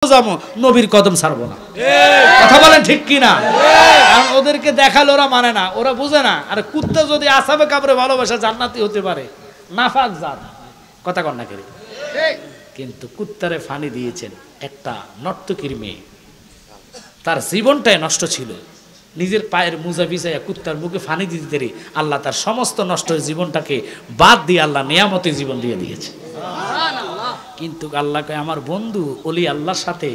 যাবো, নবীর কদম ছাড়বো না। কথা বলেন ঠিক কিনা? কারণ ওদেরকে দেখালে ওরা মানে না, ওরা বুঝে না। আর কুত্তা যদি আসাবে কাপড়ে ভালোবাসা জান্নাতি হতে পারে, নাফাক জাত, কথা কন না করে। কিন্তু কুত্তারে ফানি দিয়েছেন একটা নর্তকীর মেয়ে, তার জীবনটাই নষ্ট ছিল। নিজের পায়ের মোজা ভিজাইয়া কুত্তার মুখে ফানি দিতে দেরি আল্লাহ তার সমস্ত নষ্ট জীবনটাকে বাদ দিয়ে আল্লাহ নিয়ামতের জীবন দিয়ে দিয়েছে। কিন্তু আল্লাহ কয় আমার বন্ধু ওলি আল্লাহর সাথে,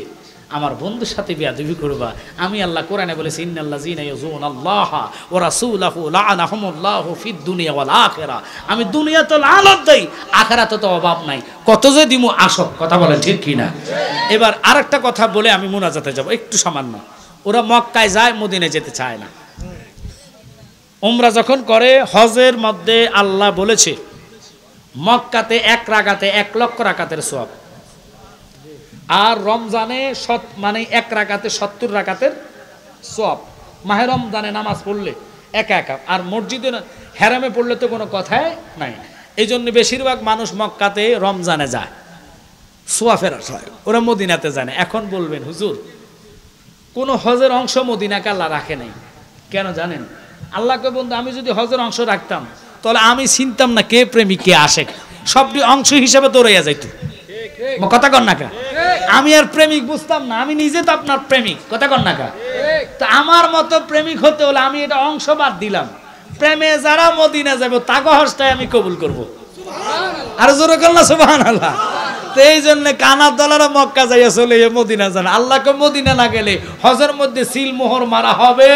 আমার বন্ধুর সাথে বেয়াদবি করবা। আমি আল্লাহ কোরআনে বলেছি ইন্নাল্লাযীনা ইয়াযুনাল্লাহা ওয়া রাসূলাহু লাআনাহুমুল্লাহু ফিদ দুনিয়া ওয়াল আখিরা। আমি দুনিয়াতে লানত দেই, আখিরাতে তো অভাব নাই, কত যে দিমু আসো। কথা বলেন ঠিক কি না? এবার আরেকটা কথা বলে আমি মুনাজাতে যাব একটু সামান্য। ওরা মক্কায় যায়, মদিনায় যেতে চায় না। উমরা যখন করে, হজের মধ্যে আল্লাহ বলেছে মক্কাতে 1 রাকাতে 1 লক্ষ রাকাতের সওয়াব, আর রমজানে মানে 1 রাকাতে 70 রাকাতের সওয়াব। মাহে রমজানে নামাজ পড়লে একা একা, আর মসজিদে হেরামে পড়লে তো কোনো কথাই নাই। এই জন্য বেশিরভাগ মানুষ মক্কাতে রমজানে যায়, সোয়াফের আশায়, ওরা মদিনাতে যায় না। এখন বলবেন হুজুর কোন হজের অংশ মদিনাকে আল্লাহ রাখে নাই কেন জানেন? আল্লাহকে বন্ধু আমি যদি হজের অংশ রাখতাম তাহলে আমি চিনতাম না কে প্রেমিক কে আশেক, সবটি অংশ হিসেবে দৌড়াইয়া যাইতো। কথা কন না কা? আমি আর প্রেমিক বুঝতাম না, আমি নিজে তো আপনার প্রেমিক। কথা কন না কা? তো আমার মতো প্রেমিক হতে হলে আমি এটা অংশ বাদ দিলাম। প্রেমে যারা মদিনা যাবে তাকে হজটাই আমি কবুল করব। আর জোরে কর না সুবহানাল্লাহ। তো এই জন্য কানার দলারা মক্কা যাইয়া চলে মদিনা যান। আল্লাহকে মদিনা না গেলে হজের মধ্যে সিল মোহর মারা হবে,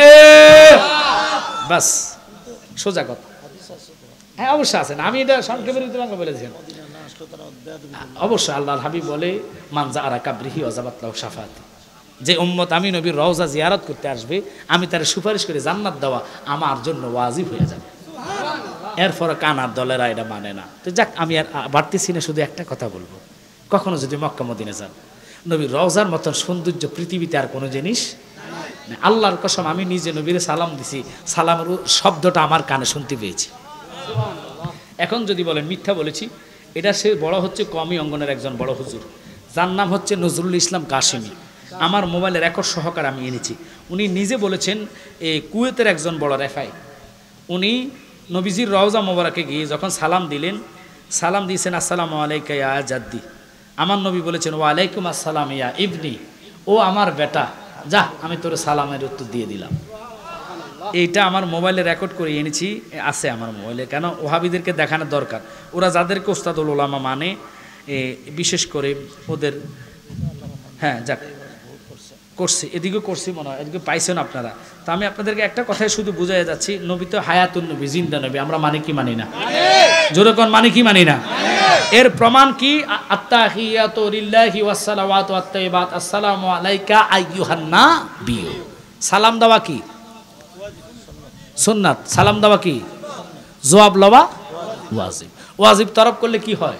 বাস সোজা কথা। হ্যাঁ অবশ্যই আছেন, আমি এটা সংক্ষেপের ভিতরে বলেছিলাম। অবশ্যই আল্লাহর হাবিব বলে মানজা আরা কাবরিহি ওয়াজাবাত লাহু শাফাআতি, যে উম্মত আমি নবীর রওজা জিয়ারত করতে আসবে আমি তার সুপারিশ করে জান্নাত দেওয়া আমার জন্য ওয়াজিব হয়ে যাবে। এরপরে কানার দলেরা এটা মানে না। তো যাক, আমি আর বাড়তেছি না, শুধু একটা কথা বলবো, কখনো যদি মক্কা মদিনা যান, নবীর রওজার মতন সৌন্দর্য পৃথিবীতে আর কোনো জিনিস না। আল্লাহর কসম আমি নিজে নবীরে সালাম দিছি, সালামের শব্দটা আমার কানে শুনতে পেয়েছি। এখন যদি বলেন মিথ্যা বলেছি, এটা সে বড় হচ্ছে কমি অঙ্গনের একজন বড় হুজুর, যার নাম হচ্ছে নজরুল ইসলাম কাশিমি। আমার মোবাইলে রেকর্ড সহকারে আমি এনেছি। উনি নিজে বলেছেন, এই কুয়েতের একজন বড় রেফাই, উনি নবীজির রওজা মোবারকে গিয়ে যখন সালাম দিলেন, সালাম দিয়েছেন আসসালামু আলাইকা ইয়া জাদ্দি। আমার নবী বলেছেন ওয়া আলাইকুম আসসালাম ইয়া ইবনি, ও আমার বেটা, যা আমি তোর সালামের উত্তর দিয়ে দিলাম। এইটা আমার মোবাইলে রেকর্ড করে এনেছি, আছে আমার মোবাইলে। কেন ওহাবিদেরকে দেখানোর দরকার, ওরা যাদেরকে ওস্তাদুল উলামা মানে, বিশেষ করে ওদের। হ্যাঁ যাক করছি, এদিকে করছি মনে হয়, এদিকে পাইছেন আপনারা। তো আমি আপনাদেরকে একটা কথাই শুধু বুঝাই যাচ্ছি, নবী তো হায়াতুন নবী, জিন্দা নবী। আমরা মানে কি মানি না? জোরে কোন মানে কি মানি না? এর প্রমাণ কি? আত্তাহিয়াতু লিল্লাহি ওয়াস সালাওয়াতু ওয়াত তাইয়্যিবাত আসসালামু আলাইকা আইয়ুহান নাবিয়্যু। সালাম দেওয়া কি সুন্নাত, সালাম দেওয়া কি জবাব লওয়া ওয়াজিব। ওয়াজিব তরফ করলে কি হয়?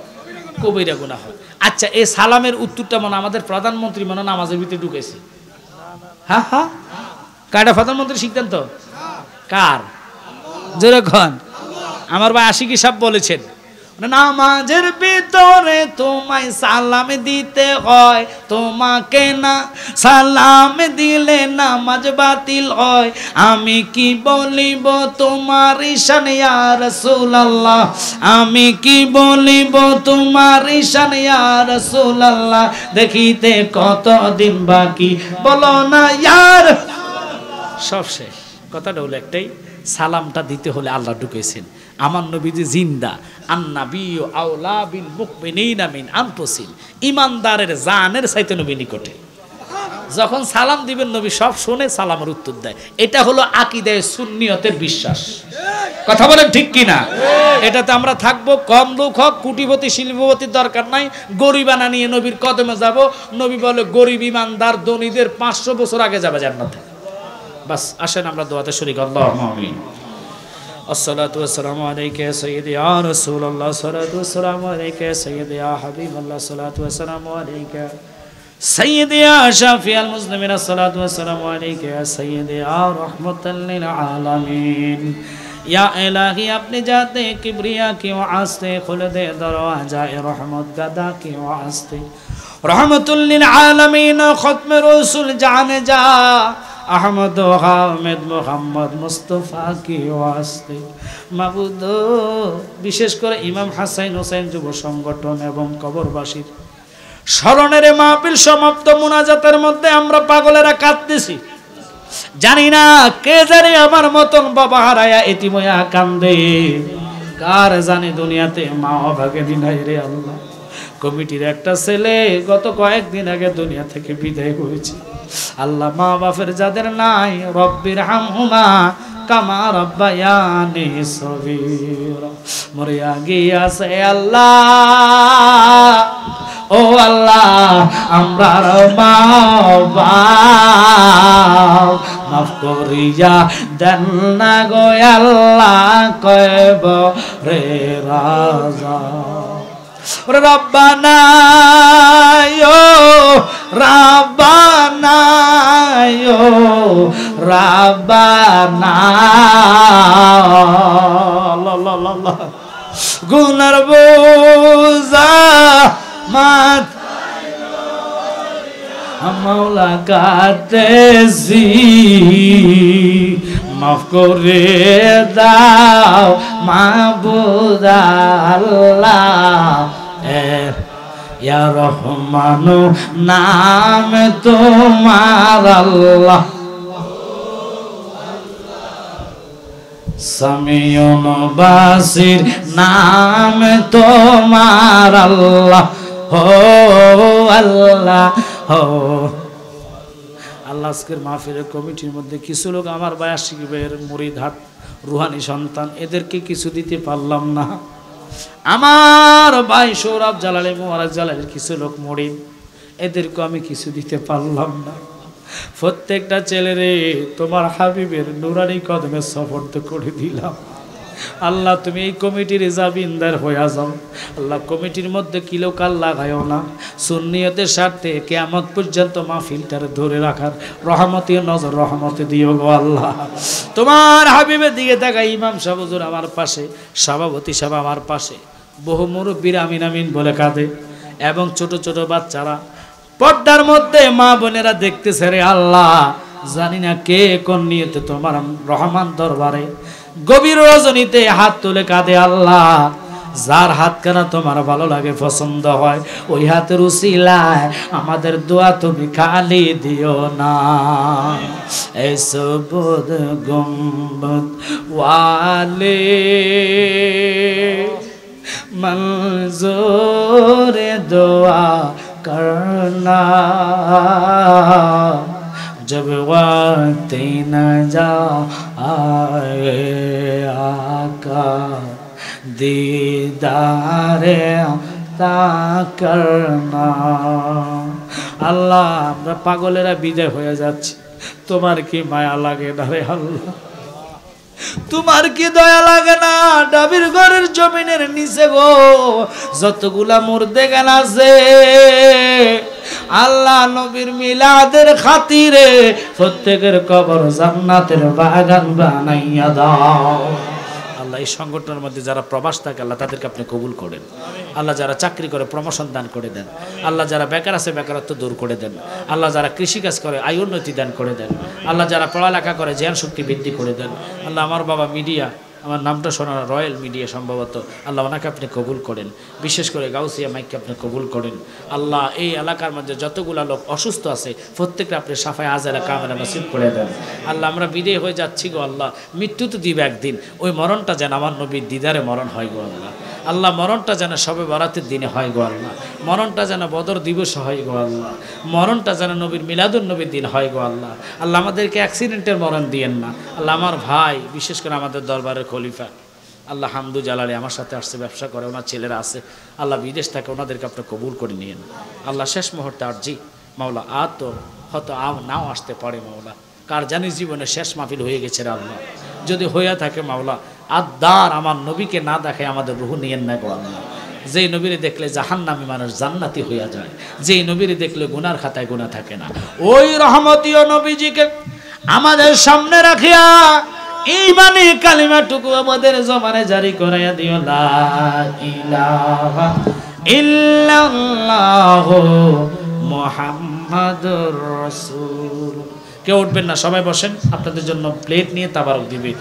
কবিরা গুনাহ হয়। আচ্ছা, এই সালামের উত্তরটা মনে আমাদের প্রধানমন্ত্রী মনে নামাজের ভিতরে ঢুকেছে। হ্যাঁ হ্যাঁ, কাটা প্রধানমন্ত্রী সিদ্ধান্ত কার? যেরকম আমার ভাই আশিকি সাহেব বলেছেন, নামাজের ভিতরে তোমায় সালাম দিতে হয়, তোমাকে না সালাম দিলে নামাজ বাতিল হয়। আমি কি বলিব তোমার ঈশান ইয়া রাসূলুল্লাহ, আমি কি বলিব তোমার ঈশান ইয়া রাসূলুল্লাহ, দেখিতে কতদিন বাকি বলো না ইয়ার। সব শেষ, কথাটা হলো একটাই, সালামটা দিতে হলে আল্লাহ ঢুকেছেন। আমার নবীজি জিন্দা, আন্নাবিয়্যু আওলা বিল মুমিনিনা মিন আনফুসিহিম, ঈমানদারের জানের চাইতে নবী নিকটে। যখন সালাম দিবেন নবী সব শুনে সালামের উত্তর দেয়। এটা হলো আকীদায়ে সুন্নিয়তের বিশ্বাস। কথা বলেন ঠিক কি না? এটাতে আমরা থাকবো, কম লোক হোক, কোটিপতি শিল্পপতির দরকার নাই, গরিবানা নিয়ে নবীর কদমে যাব। নবী বলে গরিব ঈমানদার ধনীদের 500 বছর আগে যাবে জান্নাতে। বাস আসেন আমরা দোয়াতে শরীক। আল্লাহুম্মা আমিন। الصلاة والسلام عليك يا سيدي يا رسول الله، الصلاة والسلام عليك يا سيدي يا حبيب الله، الصلاة والسلام عليك سيدي يا شافي المسلمين، الصلاة والسلام عليك يا سيدي يا رحمة للعالمين। या इलाही अपनी जाते किबरिया की वास्ते खुल दे दरवाजा रहमत गदा की वास्ते रहमतुल लिल आलमीन खत्म रसूल जाने जा अहमद हामिद मोहम्मद मुस्तफा की वास्ते माबুদ বিশেষ করে ইমাম হাসান হোসেন যুব সংগঠন এবং কবরবাসীর স্মরণের মাহফিল সমাপ্ত মুনাজাতের মধ্যে আমরা পাগলেরা কাঁদতেছি জানি না কে জানে আমার মতন বাবা হারায়া এতিম হইয়া কান্দে কার জানে দুনিয়াতে মা ভাগে দিনাই রে আল্লাহ কমিটির একটা ছেলে গত কয়েকদিন আগে দুনিয়া থেকে বিদায় হয়েছে আল্লাহ মা বাপের যাদের নাই রব্বির হামহুমা কামা রব্বায়ানি সগীরা মরিয়া গিয়াছে আল্লাহ ও আল্লাহ আমরা মা বাপ মাফ করিয়া দেন না গো আল্লাহ কইব রে রাজা রব্বানা ইয়ো রাব্বানা ইয়ো রাব্বানা আল্লাহ গুনার বোঝা মাত মাওলা কাতেছি মাফ করে দাও মাবুদ আল্লাহ ইয়া রহমানু নাম তোমার আল্লাহ সামিউন বাসির নাম তোমার আল্লাহ হো আল্লাহ হো আল্লাহ আজকের মাহফিলের কমিটির মধ্যে কিছু লোক আমার বায়াসিক ভাইয়ের মুরিদ হাট রুহানি সন্তান এদেরকে কিছু দিতে পারলাম না আমার ভাই সৌরভ জালালি মোবারক জালালের কিছু লোক মুরিদ এদেরকে আমি কিছু দিতে পারলাম না প্রত্যেকটা ছেলেরে তোমার হাবিবের নুরানি কদমে সফর্দ করে দিলাম আল্লাহ তুমি এই কমিটির জাবিনদার হয়ে যাও আল্লাহ কমিটির মধ্যে কিলোকাল লাগায়ও না সুন্নিয়তের স্বার্থে কিয়ামত পর্যন্ত মাহফিলটারে ধরে রাখার রহমতি নজর রহমতে দিও গো আল্লাহ তোমার হাবিবের দিকে তাকা ইমাম সাহেব হুজুর আমার পাশে সভাপতি সাহেব আমার পাশে বহু মুরব্বীর আমিন আমিন বলে কাঁদে এবং ছোট ছোট বাচ্চারা পর্দার মধ্যে মা বোনেরা দেখতেছে রে আল্লাহ জানি না কে কোন নিয়তে তোমার রহমান দরবারে গভীর রজনীতে হাত তুলে কাঁদে আল্লাহ যার হাত কানা তোমার ভালো লাগে পছন্দ হয় ওই হাতের উসিলায় আমাদের দোয়া তুমি খালি দিও না এই সুবুদ গুম্বদ ওয়ালে मंजूर दुआ करना जब वक्त न जा आए आका दीदारे ता करना আল্লাহ আমরা পাগলেরা বিদায় হয়ে যাচ্ছি তোমার কি মায়া লাগে না রে আল্লাহ তোমার কি দয়া লাগে না ডাবির ঘরের জমিনের নিচে গো যতগুলা মুর্দে গান আছে আল্লাহ নবীর মিলাদের খাতিরে প্রত্যেকের কবর জান্নাতের বাগান বানাইয়া দাও আল্লাহ এই সংগঠনের মধ্যে যারা প্রবাস থাকে আল্লাহ তাদেরকে আপনি কবুল করেন আল্লাহ যারা চাকরি করে প্রমোশন দান করে দেন আল্লাহ যারা বেকার আছে বেকারত্ব দূর করে দেন আল্লাহ যারা কৃষিকাজ করে আয় উন্নতি দান করে দেন আল্লাহ যারা পড়ালেখা করে জ্ঞান শক্তি বৃদ্ধি করে দেন আল্লাহ আমার বাবা মিডিয়া আমার নামটা শোনা রয়্যাল মিডিয়া সম্ভবত আল্লাহ ওনাকে আপনি কবুল করেন বিশেষ করে গাউসিয়া মাইককে আপনি কবুল করেন আল্লাহ এই এলাকার মধ্যে যতগুলো লোক অসুস্থ আছে প্রত্যেকটা আপনি সাফায় আজেরা কামেরা নসিব করে দেন আল্লাহ আমরা বিদায় হয়ে যাচ্ছি গো আল্লাহ মৃত্যু তো দিবে একদিন ওই মরণটা যেন আমার নবীর দিদারে মরণ হয় গো আল্লাহ আল্লাহ মরণটা যেন সবে বরাতের দিনে হয় গো আল্লাহ মরণটা যেন বদর দিবস হয় গো আল্লাহ মরণটা যেন নবীর মিলাদুন নবীর দিন হয় গো আল্লাহ আল্লাহ আমাদেরকে অ্যাক্সিডেন্টের মরণ দিয়েন না আল্লাহ আমার ভাই বিশেষ করে আমাদের দরবারের খলিফা আল্লাহ হামদু জালালি আমার সাথে আসছে ব্যবসা করে ওনার ছেলেরা আছে আল্লাহ বিদেশ থাকে ওনাদেরকে আপনি কবুল করে নিয়েন আল্লাহ শেষ মুহূর্তে আরজি মাওলা তো হয়তো নাও আসতে পারে মাওলা কার জানি জীবনে শেষ মাহফিল হয়ে গেছে রে আল্লাহ যদি হইয়া থাকে মাওলা আদার আমার নবীকে না দেখে আমাদের রুহ নিয়েন না গো আল্লাহ যেই নবীরে দেখলে জাহান্নামী মানুষ জান্নাতি হইয়া যায় যেই নবীরে দেখলে গুনার খাতায় গুনাহ থাকে না ওই রহমতীয় নবীজিকে আমাদের সামনে রাখিয়া ঈমানি কালিমাটুকু আমাদের জবানে জারি করাইয়া দিও লা ইলাহা ইল্লাল্লাহু মুহাম্মাদুর রাসূল। কেউ উঠবেন না, সবাই বসেন, আপনাদের জন্য প্লেট নিয়ে তাবারক দিবে।